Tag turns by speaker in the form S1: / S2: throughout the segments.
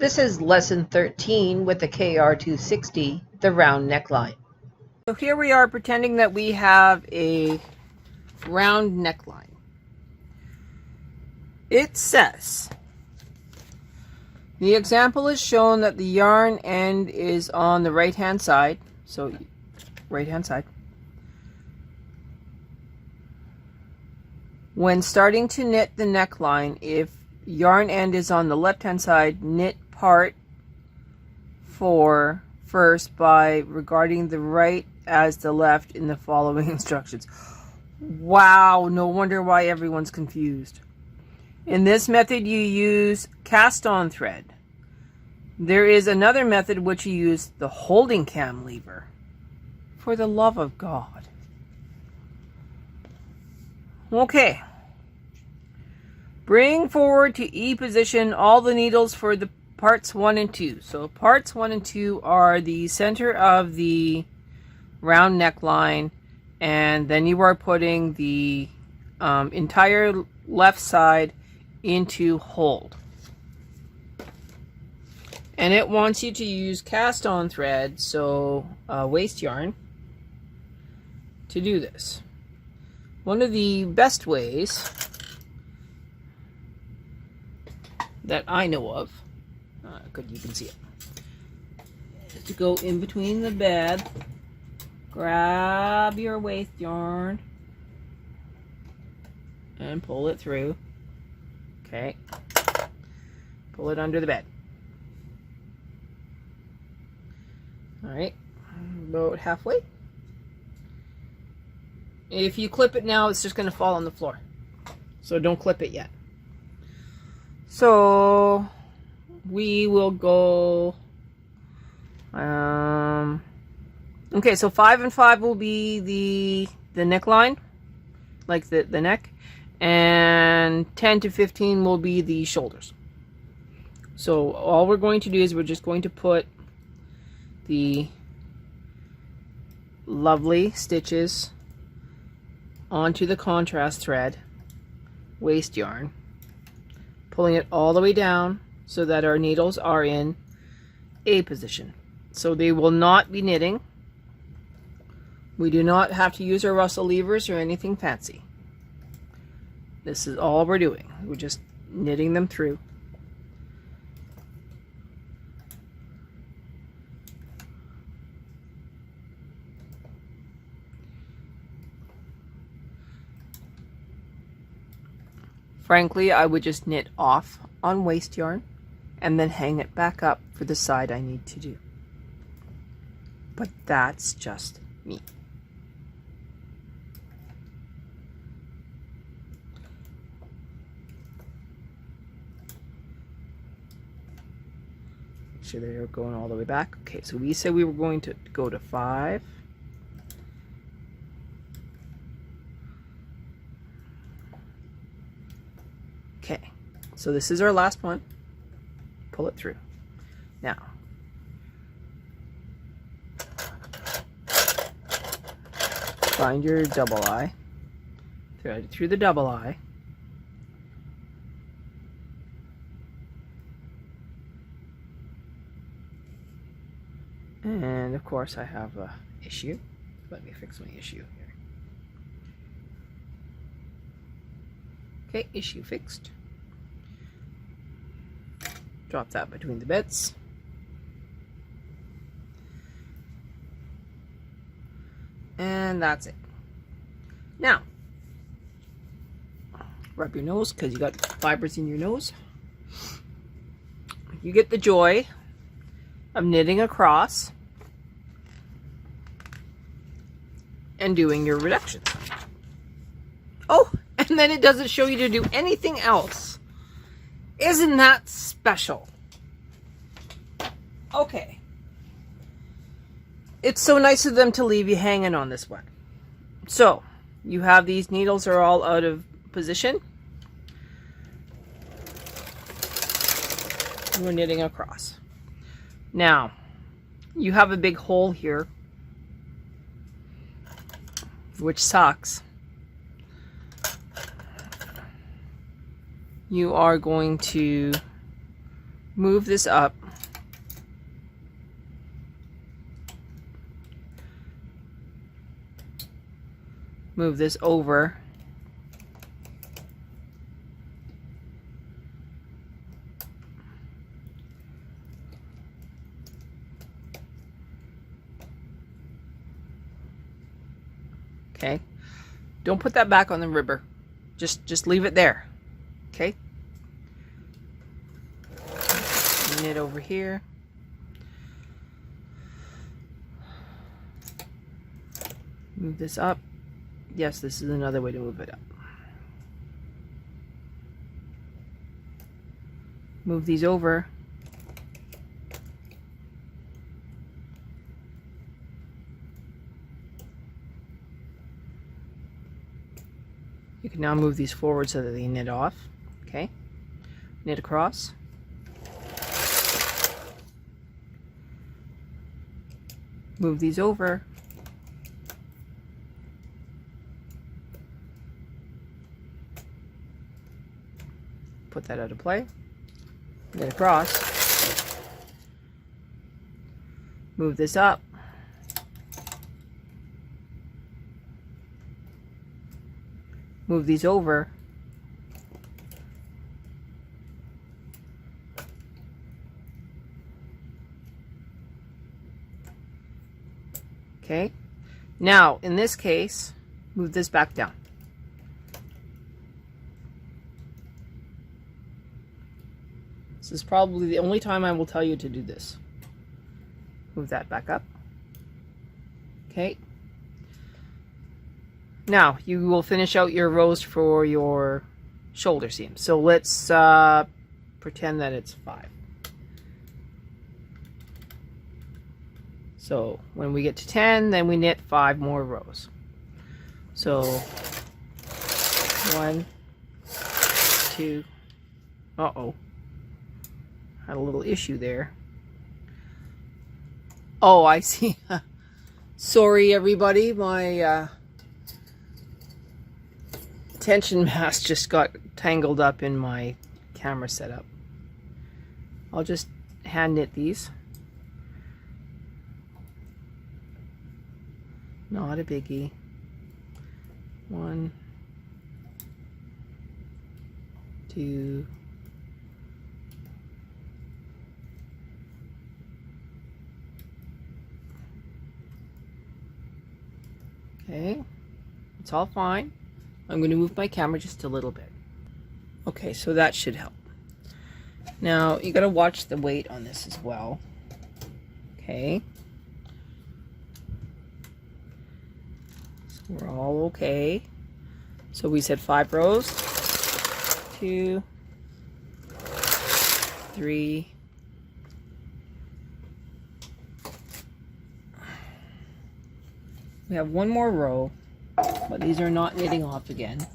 S1: This is lesson 13 with the KR260, the round neckline. So here we are pretending that we have a round neckline. It says, the example is shown that the yarn end is on the right hand side. So right hand side. When starting to knit the neckline, if yarn end is on the left hand side, knit part 4 first by regarding the right as the left in the following instructions. Wow, no wonder why everyone's confused. In this method you use cast on thread. There is another method which you use the holding cam lever. For the love of God. Okay. Bring forward to E position all the needles for the parts 1 and 2. So parts 1 and 2 are the center of the round neckline, and then you are putting the entire left side into hold. And it wants you to use cast on thread, so waste yarn, to do this. One of the best ways that I know of, good, you can see it, is to go in between the bed, grab your waste yarn, and pull it through. Okay, pull it under the bed. Alright, about halfway. If you clip it now, it's just going to fall on the floor. So don't clip it yet. So we will go, okay, so 5 and 5 will be the neckline, like the neck, and 10 to 15 will be the shoulders. So all we're going to do is we're just going to put the lovely stitches onto the contrast thread, waste yarn, pulling it all the way down so that our needles are in A position. So they will not be knitting. We do not have to use our Russell levers or anything fancy. This is all we're doing. We're just knitting them through. Frankly, I would just knit off on waste yarn and then hang it back up for the side I need to do. But that's just me. Make sure they're going all the way back. Okay, so we said we were going to go to 5. Okay, so this is our last one. Pull it through. Now, find your double eye, thread it through the double eye, and of course I have an issue. Let me fix my issue here. Okay, issue fixed. Drop that between the bits. And that's it. Now, rub your nose because you got fibers in your nose. You get the joy of knitting across and doing your reductions. Oh, and then it doesn't show you to do anything else. Isn't that special? Okay. It's so nice of them to leave you hanging on this one. So, you have these needles are all out of position. We're knitting across. Now, you have a big hole here, which sucks. You are going to move this up. Move this over. Okay. Don't put that back on the ribber. Just leave it there. Okay. Knit over here. Move this up. Yes, this is another way to move it up. Move these over. You can now move these forward so that they knit off. Okay. Knit across. Move these over. Put that out of play. Knit across. Move this up. Move these over. Okay. Now, in this case, move this back down. This is probably the only time I will tell you to do this. Move that back up. Okay. Now, you will finish out your rows for your shoulder seam. So let's pretend that it's 5. So when we get to 10, then we knit 5 more rows. So 1, 2, uh-oh. Had a little issue there. Oh, I see. Sorry, everybody. My tension mask just got tangled up in my camera setup. I'll just hand knit these. Not a biggie. 1, 2, okay, it's all fine. I'm going to move my camera just a little bit. Okay, so that should help. Now, you got to watch the weight on this as well. Okay. So we're all okay. So we said 5 rows. 2, 3, we have 1 more row, but these are not knitting off again.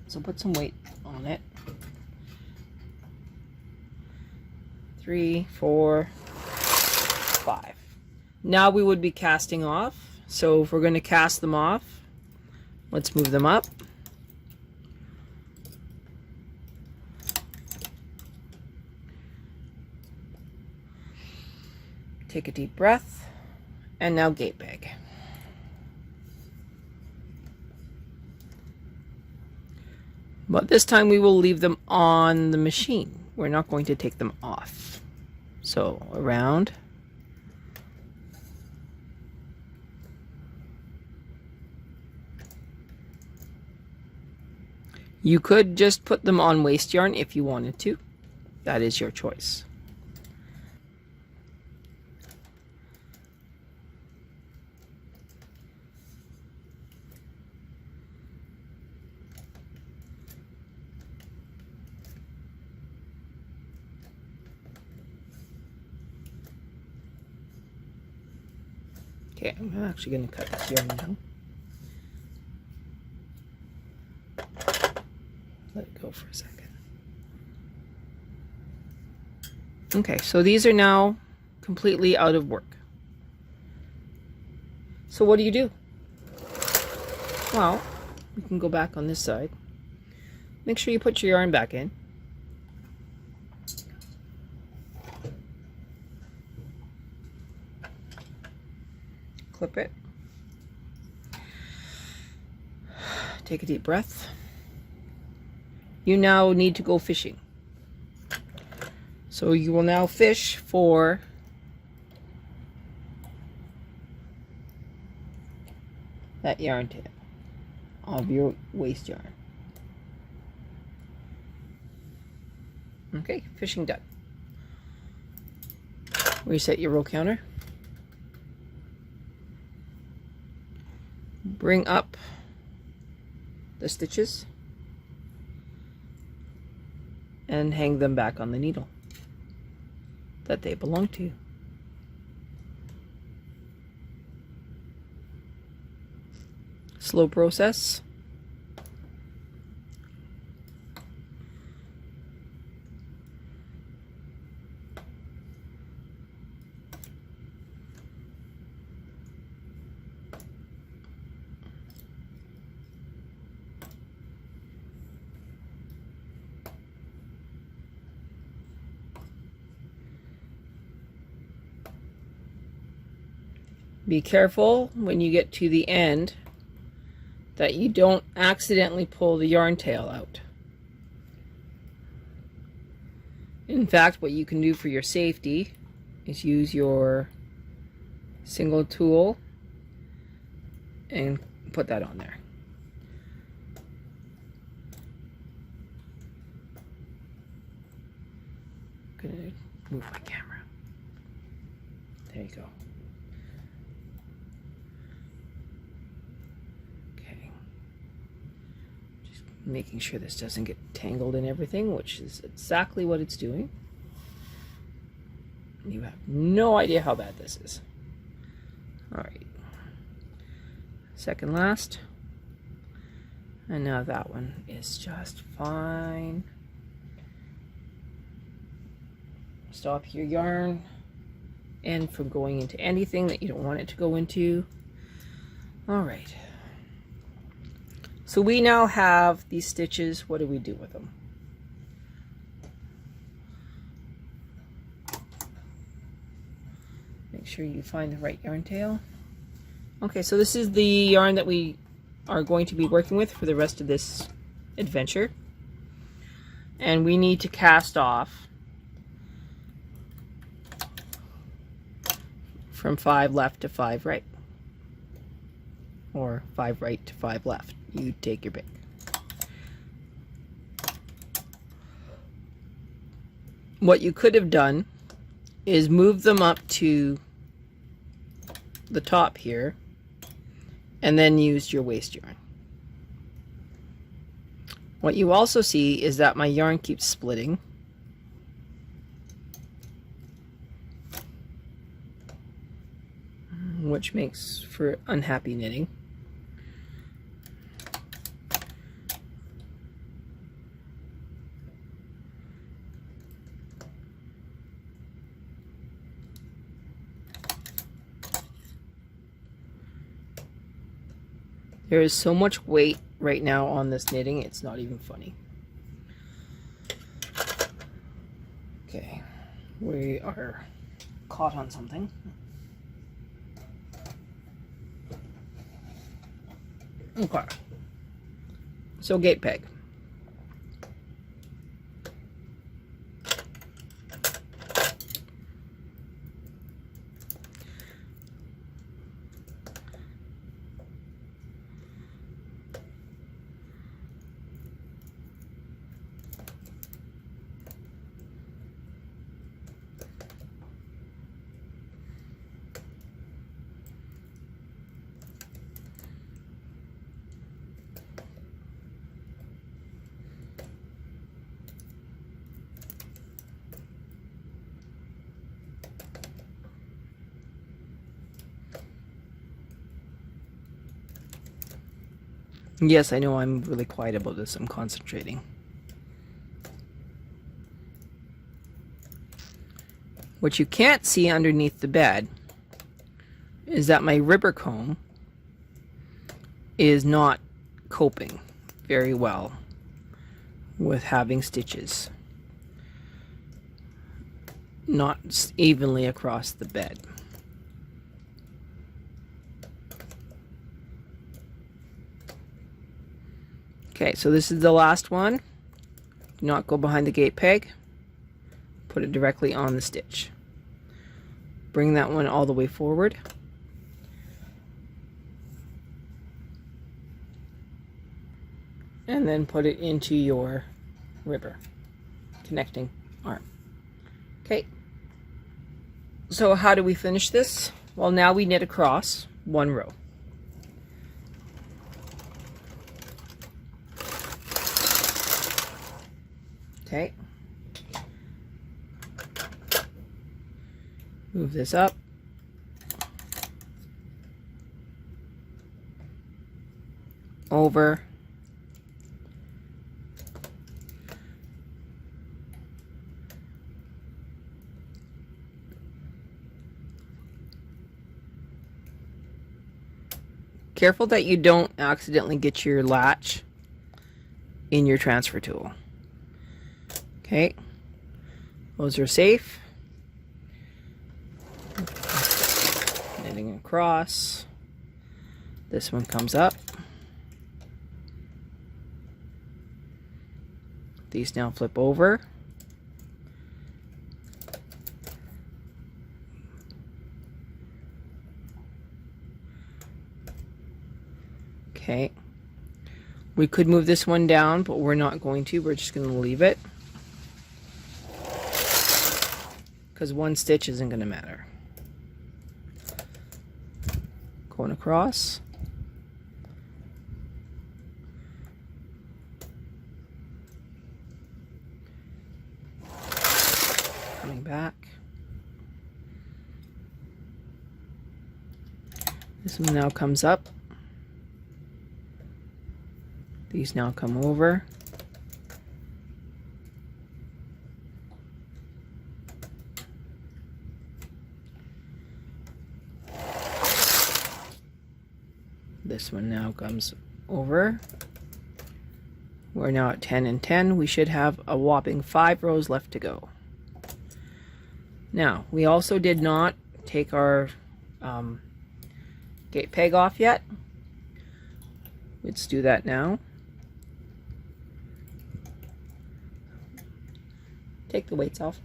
S1: So put some weight on it. 3, 4, 5. Now we would be casting off. So if we're going to cast them off, let's move them up. Take a deep breath. And now gate bag. But this time we will leave them on the machine. We're not going to take them off. So around. You could just put them on waste yarn if you wanted to. That is your choice. Okay, I'm actually going to cut this yarn now. Let it go for a second. Okay, so these are now completely out of work. So what do? Well, we can go back on this side. Make sure you put your yarn back in. clip it. Take a deep breath. You now need to go fishing. So you will now fish for that yarn tail of your waste yarn. Okay, fishing done. Reset your row counter. Bring up the stitches and hang them back on the needle that they belong to. Slow process. Be careful when you get to the end that you don't accidentally pull the yarn tail out. In fact, what you can do for your safety is use your single tool and put that on there. I'm gonna move my camera. There you go. Making sure this doesn't get tangled in everything, which is exactly what it's doing. You have no idea how bad this is. All right, second last, and now that one is just fine. Stop your yarn end from going into anything that you don't want it to go into. All right. So we now have these stitches. What do we do with them? Make sure you find the right yarn tail. Okay, so this is the yarn that we are going to be working with for the rest of this adventure. And we need to cast off from 5 left to 5 right. Or 5 right to 5 left. You take your pick. What you could have done is move them up to the top here and then use your waste yarn. What you also see is that my yarn keeps splitting. Which makes for unhappy knitting. There is so much weight right now on this knitting, it's not even funny. Okay, we are caught on something. Okay, so gate peg. Yes, I know I'm really quiet about this. I'm concentrating. What you can't see underneath the bed is that my ribber comb is not coping very well with having stitches not evenly across the bed. Okay, so this is the last one. Do not go behind the gate peg. Put it directly on the stitch. Bring that one all the way forward. And then put it into your ribber connecting arm. Okay. So how do we finish this? Well, now we knit across one row. Okay. Move this up. Over. Careful that you don't accidentally get your latch in your transfer tool. Okay, those are safe. Knitting across. This one comes up. These now flip over. Okay, we could move this one down, but we're not going to. We're just going to leave it because one stitch isn't going to matter. Going across. Coming back. This one now comes up. These now come over. This one now comes over. We're now at 10 and 10. We should have a whopping 5 rows left to go. Now, we also did not take our gate peg off yet. Let's do that now. Take the weights off.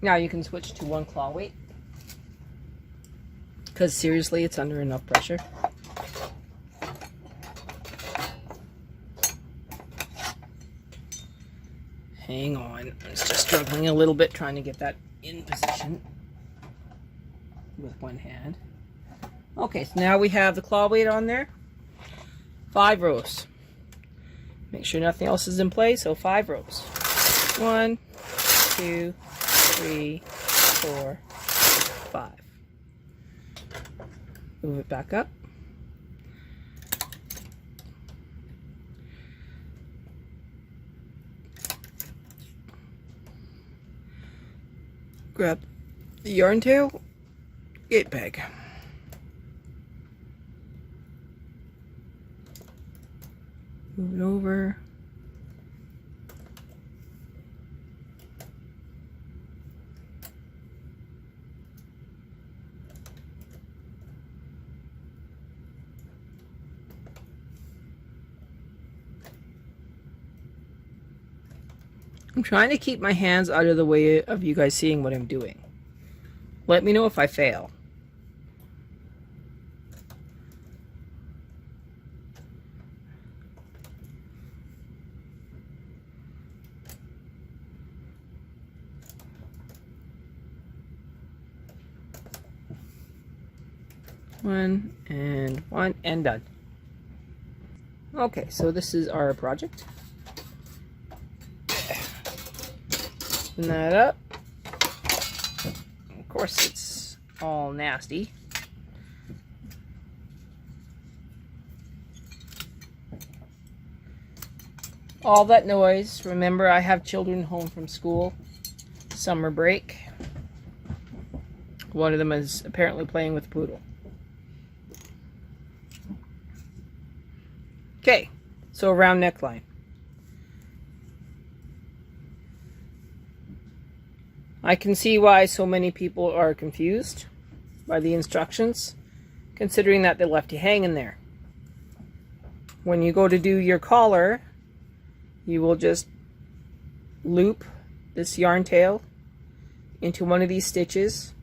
S1: Now you can switch to one claw weight, because seriously, it's under enough pressure. Hang on, I was just struggling a little bit trying to get that in position with one hand. Okay, so now we have the claw weight on there. 5 rows. Make sure nothing else is in place, so 5 rows. 1, 2, 3, 4, 5. Move it back up. Grab the yarn tail, gate peg. Move it over. I'm trying to keep my hands out of the way of you guys seeing what I'm doing. Let me know if I fail. One and done. Okay, so this is our project. Open that up. Of course, it's all nasty. All that noise. Remember, I have children home from school. Summer break. One of them is apparently playing with a poodle. Okay, so round neckline. I can see why so many people are confused by the instructions, considering that they left you hanging there. When you go to do your collar, you will just loop this yarn tail into one of these stitches.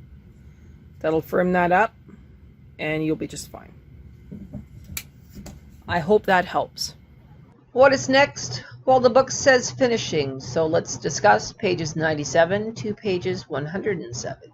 S1: That'll firm that up and you'll be just fine. I hope that helps. What is next? Well, the book says finishing, so let's discuss pages 97 to pages 107.